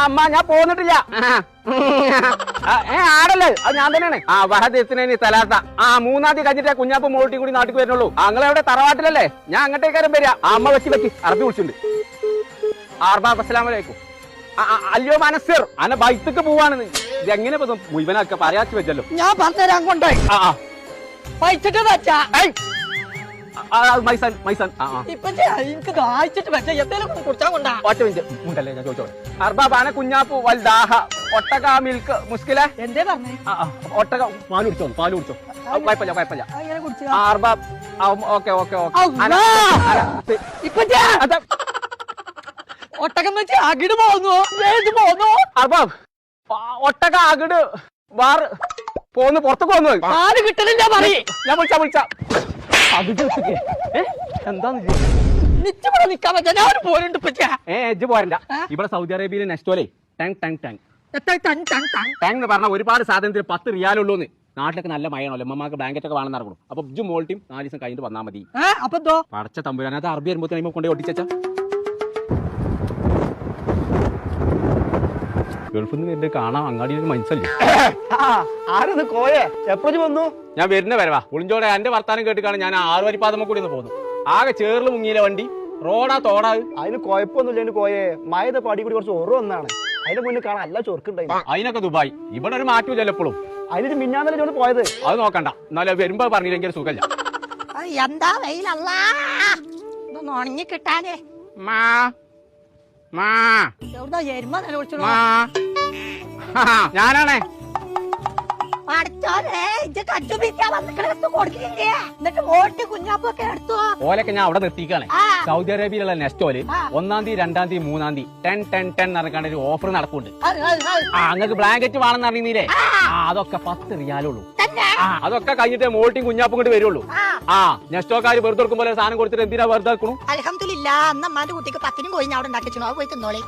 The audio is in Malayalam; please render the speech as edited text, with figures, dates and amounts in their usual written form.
അമ്മ ഞാൻ പോന്നിട്ടില്ല. ആടല്ലേ അത് ഞാൻ തന്നെയാണ്. വഹദത്തിന് തലാത്ത 3-ാം തീയതി കഴിഞ്ഞിട്ടേ കുഞ്ഞാപ്പ് മോട്ടി കൂടി നാട്ടിൽ വരുന്നുള്ളൂ. ഞങ്ങളെവിടെ തറവാട്ടിലല്ലേ, ഞാൻ അങ്ങോട്ടേക്കാരും വരിക. അമ്മ വെച്ച് അറബി വിളിച്ചിട്ടുണ്ട്. ആർബാബ് അസ്സലാമലൈക്കും. അല്ലയോ മനസ്സിർ അന്നെ ബൈക്ക് പോവാണ്. ഇത് എങ്ങനെ മുഴുവനാക്ക പറയാച്ചു വെച്ചല്ലോ. ഞാൻ പറഞ്ഞുതരാൻ കൊണ്ടുപോയി പൈച്ചിട്ട് വെച്ചാ മൈസൻ മൈസൻ ഇപ്പൊ എനിക്ക് കാഴ്ചിട്ട് വെച്ച എന്തേലും കുടിച്ചാൽ കൊണ്ടാ. ഒറ്റ മിനിറ്റ് ഉണ്ടല്ലേ ഞാൻ ചോദിച്ചോളെ. അർബാബാന കുഞ്ഞാപ്പു വൽദാഹ ഒട്ടക മിൽക്ക് മുസ്കില എന്തേ പറഞ്ഞേ? ഒട്ടക പാല് കുടിച്ചോ കുഴപ്പമില്ല. അങ്ങനെ കുടിച്ചു അർബാബ് ഓക്കെ ഓക്കെ ഓക്കെ. ഇപ്പൊ ഒട്ടകം വെച്ച് അകിട് പോന്നു അർബാബ് ഒട്ടക അകിട് വാർ പോന്ന് പുറത്തേക്ക് വന്നു. പാല് കിട്ടണില്ല പറയേ. ഞാൻ വിളിച്ച എന്താന്ന് നിക്കാൻ പറ്റാ. ഞാൻ പോരുണ്ട് എജ്ജ് പോരണ്ട. ഇവിടെ സൗദി അറേബ്യയിലെ നെസ്റ്റോലെ ടാങ് ടാങ് ടാങ് ടാങ് എന്ന് പറഞ്ഞ ഒരുപാട് സാധനത്തിന് 10 റിയാലുള്ളൂന്ന്. നാട്ടിലൊക്കെ നല്ല മഴയാണല്ലോ, അമ്മമാർക്ക് ബ്ലാങ്കറ്റ് ഒക്കെ വേണമെന്ന് നടക്കണം. അപ്പൊ ഇജ്ജ് മോൾട്ടിയും 4 ദിവസം കഴിഞ്ഞിട്ട് വന്നാൽ മതി. അപ്പൊ എന്തോ പടച്ച തമ്പുരാൻ അത് അറബി വരുമ്പോ കൊണ്ടേ ഒട്ടിച്ച ഗൾഫിൽ നിന്ന് വരുന്നത് കാണാൻ അങ്ങാടിയിൽ മനസ്സിലല്ലേ. ആരത് കോയെ എപ്പോഴും വന്നു? ഞാൻ വരുന്ന വരവാ പുളിഞ്ചോടെ എന്റെ വർത്താനം കേട്ടിക്കാണ് ഞാൻ 6 വരിപ്പാതമ്മ കൂടി ഒന്ന് പോകുന്നു. ആകെ ചേറിൽ മുങ്ങിയില്ല വണ്ടി. റോഡാ തോടാ അതിന് കുഴപ്പമൊന്നുമില്ല. കോയെ മഴയുടെ പടി കൂടി കുറച്ച് ഓർവ് വന്നാണ്. അതിന്റെ മുന്നിൽ കാണാൻ നല്ല ചൊറുക്കുണ്ടായി. അതിനൊക്കെ ദുബായ്. ഇവിടെ ഒരു മാറ്റമില്ല എപ്പോഴും. അതിനൊരു മിന്നാന്നല്ലേ ചോട് പോയത്. അത് നോക്കണ്ട, എന്നാലും വരുമ്പോ പറഞ്ഞില്ലെങ്കിൽ സുഖമില്ല. എന്താ വെയിലല്ല ഇതൊന്ന് ഉണങ്ങി കിട്ടാനേ. എവിടുന്നാ എരുമ നിലവിളിച്ചോ? ഞാനാണേ. ഓലൊക്കെ ഞാൻ അവിടെ നിർത്തിക്കാണ്. സൗദി അറേബ്യയിലുള്ള നെസ്റ്റോല് 1-ാം തീയതി 2-ാം തീയതി 3-ാം തീയതി 10 നടക്കാണ്ട് ഒരു ഓഫർ നടക്കുന്നുണ്ട്. അങ്ങക്ക് ബ്ലാങ്കറ്റ് വേണമെന്ന് അറിയുന്നില്ലേ? അതൊക്കെ 10 റിയാലുള്ളൂ. അതൊക്കെ കഴിഞ്ഞിട്ട് മോൾട്ടിയും കുഞ്ഞാപ്പും കൊണ്ട് വരുള്ളൂ. നെസ്റ്റോക്കാര് വെറുതെ കൊടുക്കുമ്പോൾ സാധനം കൊടുത്തിട്ട് എന്തിനാ വെറുതെ വെക്കണു? അൽഹംദുലില്ലാ, അന്നമ്മാന്റെ കുട്ടിക്ക് 10 കോഴി അവിടെ ഉണ്ടാക്കിച്ചോ, പോയി തിന്നോളി.